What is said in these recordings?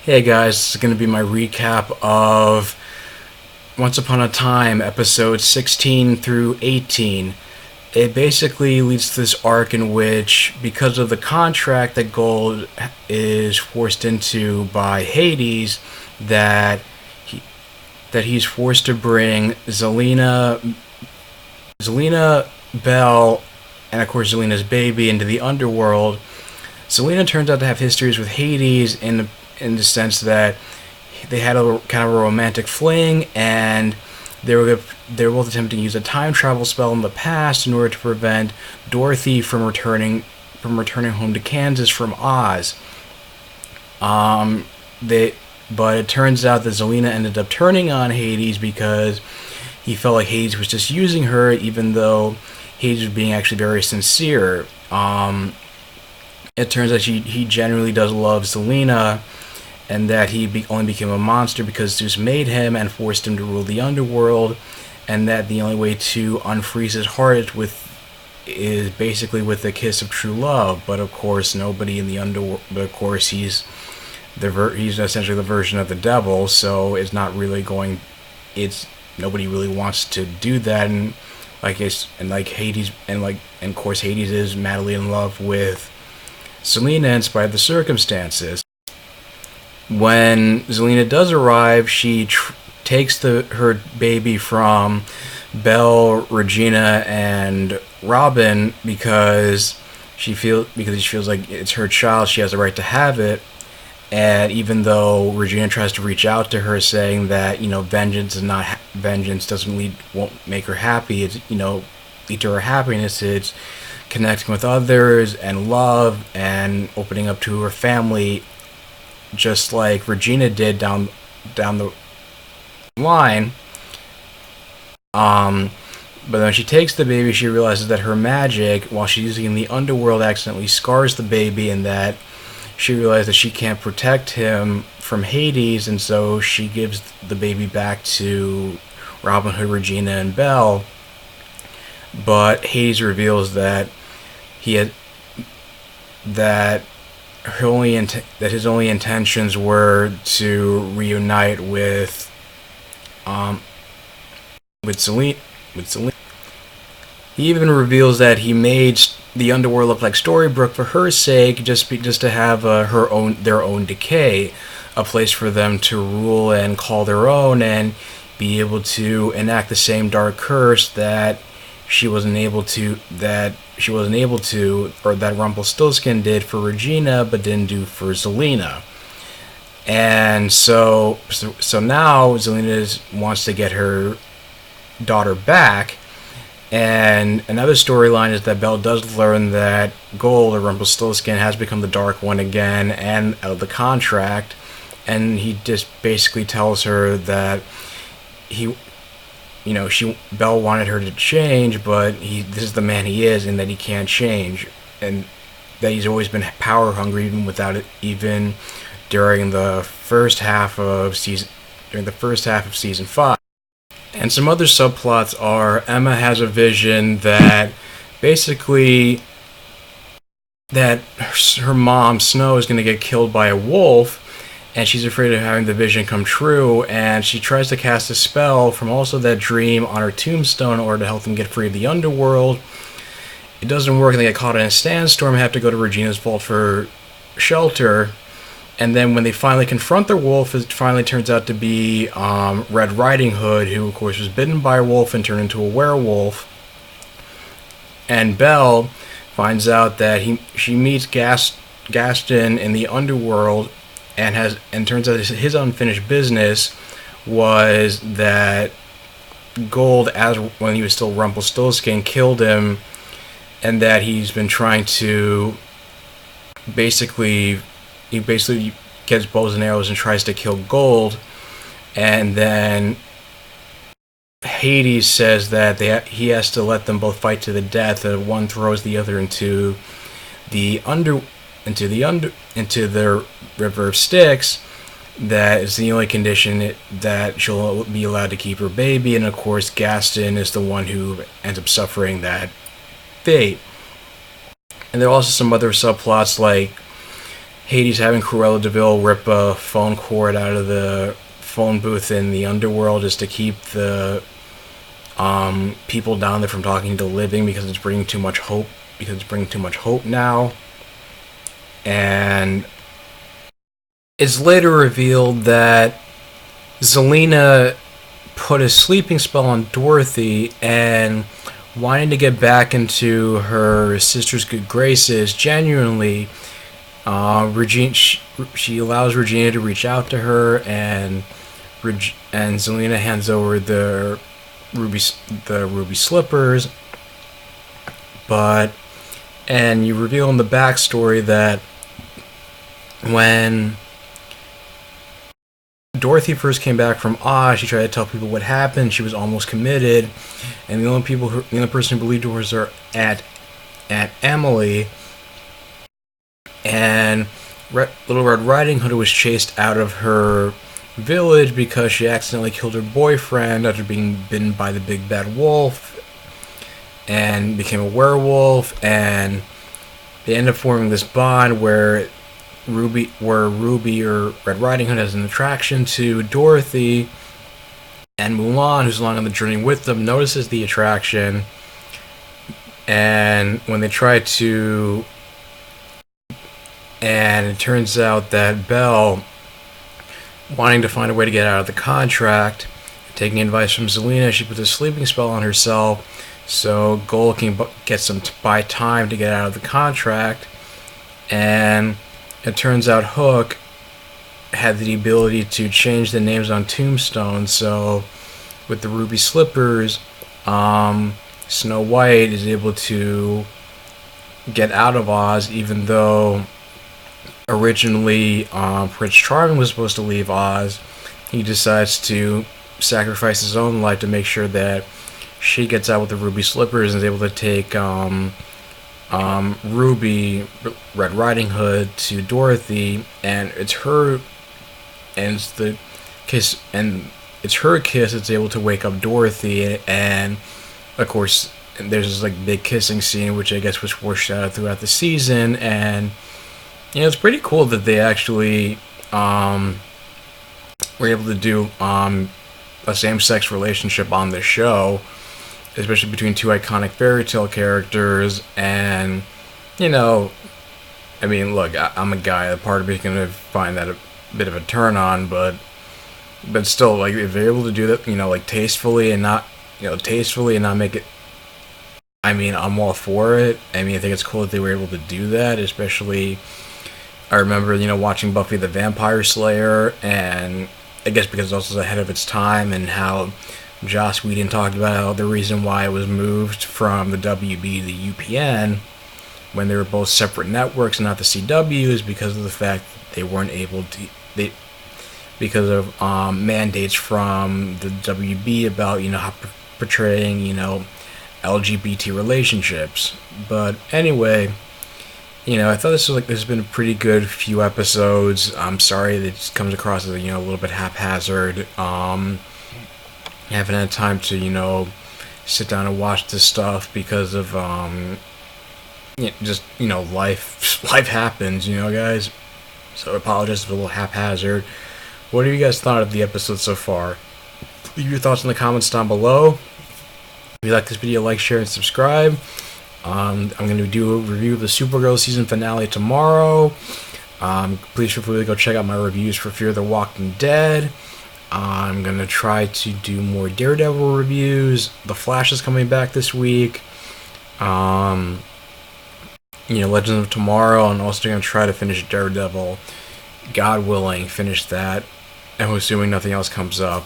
Hey guys, this is going to be my recap of Once Upon a Time, episodes 16 through 18. It basically leads to this arc in which, because of the contract that Gold is forced into by Hades, that he, that he's forced to bring Zelena, Belle, and of course Zelena's baby into the Underworld. Zelena turns out to have histories with Hades in the sense that they had a kind of a romantic fling, and they were both attempting to use a time travel spell in the past in order to prevent Dorothy from returning home to Kansas from Oz. They but it turns out that Zelena ended up turning on Hades because he felt like Hades was just using her, even though Hades was being actually very sincere. It turns out he genuinely does love Zelena, and that only became a monster because Zeus made him and forced him to rule the underworld, and that the only way to unfreeze his heart is basically with a kiss of true love. But of course, nobody in the underworld. But of course, he's essentially the version of the devil, so it's not really going. It's nobody really wants to do that, and like Hades, and of course Hades is madly in love with Zelena in spite of the circumstances. When Zelena does arrive, she takes her baby from Belle, Regina, and Robin because she feels like it's her child. She has the right to have it. And even though Regina tries to reach out to her, saying that vengeance won't make her happy. It's lead to her happiness. It's connecting with others and love and opening up to her family, just like Regina did down the line. But when she takes the baby, she realizes that her magic, while she's using the underworld, accidentally scars the baby, and that she realizes that she can't protect him from Hades, and so she gives the baby back to Robin Hood, Regina, and Belle. But Hades reveals that he had that his only intentions were to reunite with Zelena. He even reveals that he made the underworld look like Storybrooke for her sake, just to have their own decay, a place for them to rule and call their own, and be able to enact the same dark curse that or that Rumpelstiltskin did for Regina, but didn't do for Zelena. And so now Zelena wants to get her daughter back. And another storyline is that Belle does learn that Gold, or Rumpelstiltskin, has become the Dark One again and out of the contract. And he just basically tells her that Belle wanted her to change, but this is the man he is, and that he can't change, and that he's always been power hungry, even during the first half of season 5. And some other subplots are Emma has a vision that basically that her mom Snow is going to get killed by a wolf, and she's afraid of having the vision come true, and she tries to cast a spell from also that dream on her tombstone in order to help them get free of the underworld. It doesn't work, and they get caught in a sandstorm and have to go to Regina's vault for shelter. And then when they finally confront the wolf, it finally turns out to be Red Riding Hood, who of course was bitten by a wolf and turned into a werewolf. And Belle finds out that she meets Gaston in the underworld, and turns out his unfinished business was that Gold, when he was still Rumpelstiltskin, killed him, and that he's been trying to he basically gets bows and arrows and tries to kill Gold, and then Hades says that he has to let them both fight to the death, and one throws the other into the River of Styx. That is the only condition that she'll be allowed to keep her baby, and of course Gaston is the one who ends up suffering that fate. And there are also some other subplots, like Hades having Cruella DeVille rip a phone cord out of the phone booth in the Underworld just to keep the people down there from talking to the living because it's bringing too much hope. Because it's bringing too much hope now. And it's later revealed that Zelena put a sleeping spell on Dorothy, and wanting to get back into her sister's good graces, genuinely, she allows Regina to reach out to her, and Zelena hands over the ruby slippers. And you reveal in the backstory that when Dorothy first came back from Oz, she tried to tell people what happened. She was almost committed, and the only person who believed her was her Aunt Emily. And Little Red Riding Hood was chased out of her village because she accidentally killed her boyfriend after being bitten by the big bad wolf, and became a werewolf. And they end up forming this bond where Ruby or Red Riding Hood has an attraction to Dorothy, and Mulan, who's along on the journey with them, notices the attraction. And when they try to, and it turns out that Belle, wanting to find a way to get out of the contract, taking advice from Zelena, she puts a sleeping spell on herself so Gold can get some buy time to get out of the contract. And it turns out Hook had the ability to change the names on tombstones, so with the ruby slippers, Snow White is able to get out of Oz, even though originally Prince Charming was supposed to leave Oz. He decides to sacrifice his own life to make sure that she gets out with the ruby slippers and is able to take Ruby, Red Riding Hood, to Dorothy, and it's her kiss that's able to wake up Dorothy. And of course there's this like big kissing scene, which I guess was foreshadowed throughout the season. And it's pretty cool that they actually were able to do a same-sex relationship on the show, especially between two iconic fairy tale characters. And I mean, look, I'm a guy. Part of me is gonna find that a bit of a turn on, but still, like, if they're able to do that, like tastefully and not make it. I mean, I'm all for it. I mean, I think it's cool that they were able to do that. Especially, I remember watching Buffy the Vampire Slayer, and I guess because it also was ahead of its time, and how Joss Whedon talked about how the reason why it was moved from the WB to the UPN when they were both separate networks and not the CW is because of the fact that they weren't able to, because of mandates from the WB about how portraying LGBT relationships. But anyway, I thought this has been a pretty good few episodes. I'm sorry that it comes across as a little bit haphazard. I haven't had time to sit down and watch this stuff because of just life happens, guys. So I apologize if it's a little haphazard. What have you guys thought of the episode so far? Leave your thoughts in the comments down below. If you like this video, like, share, and subscribe. I'm going to do a review of the Supergirl season finale tomorrow. Please feel free to go check out my reviews for Fear the Walking Dead. I'm going to try to do more Daredevil reviews. The Flash is coming back this week. Legends of Tomorrow. I'm also going to try to finish Daredevil. God willing, finish that. And assuming nothing else comes up.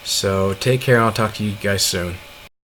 So take care, and I'll talk to you guys soon.